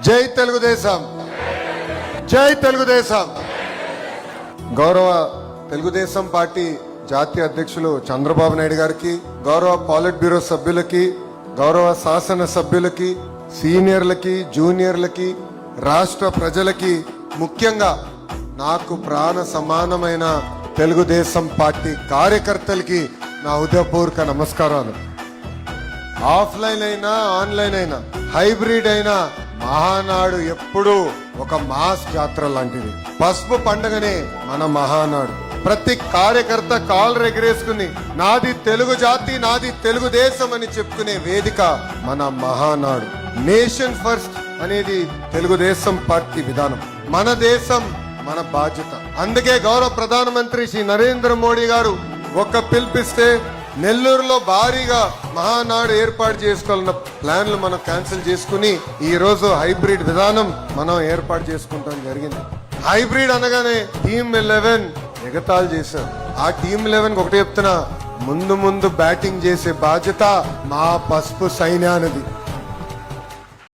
జై తెలుగుదేశం, జై తెలుగుదేశం. గౌరవ తెలుగుదేశం పార్టీ జాతీయ అధ్యక్షులు చంద్రబాబు నాయుడు గారికి, గౌరవ పాలిట్ బ్యూరో సభ్యులకి, గౌరవ శాసన సభ్యులకి, సీనియర్లకి, జూనియర్లకి, రాష్ట్ర ప్రజలకి, ముఖ్యంగా నాకు ప్రాణ సమానమైన తెలుగుదేశం పార్టీ కార్యకర్తలకి నా హృదయపూర్వక నమస్కారాలు. ఆఫ్లైన్ అయినా ఆన్లైన్ అయినా హైబ్రిడ్ అయినా మహానాడు ఎప్పుడూ ఒక మాస్ జాతర లాంటిది. పసుపు పండుగనే మన మహానాడు. ప్రతి కార్యకర్త కాళ్ళు ఎగరేసుకుని నాది తెలుగు జాతి, నాది తెలుగుదేశం అని చెప్పుకునే వేదిక మన మహానాడు. నేషన్ ఫస్ట్ అనేది తెలుగుదేశం పార్టీ విధానం. మన దేశం మన బాధ్యత. అందుకే గౌరవ ప్రధానమంత్రి శ్రీ నరేంద్ర మోడీ గారు ఒక పిలిపిస్తే నెల్లూరులో భారీగా మహానాడు ఏర్పాటు చేసుకోవాలన్న ప్లాన్లు మనం క్యాన్సిల్ చేసుకుని ఈ రోజు హైబ్రిడ్ విధానం మనం ఏర్పాటు చేసుకుంటాం జరిగింది. హైబ్రిడ్ అనగానే టీమ్ 11 ఎగతాళి చేశారు. ఆ టీమ్ 11 ఒకటి చెప్తున్నా, ముందు బ్యాటింగ్ చేసే బాధ్యత మా పసుపు సైన్యానిది.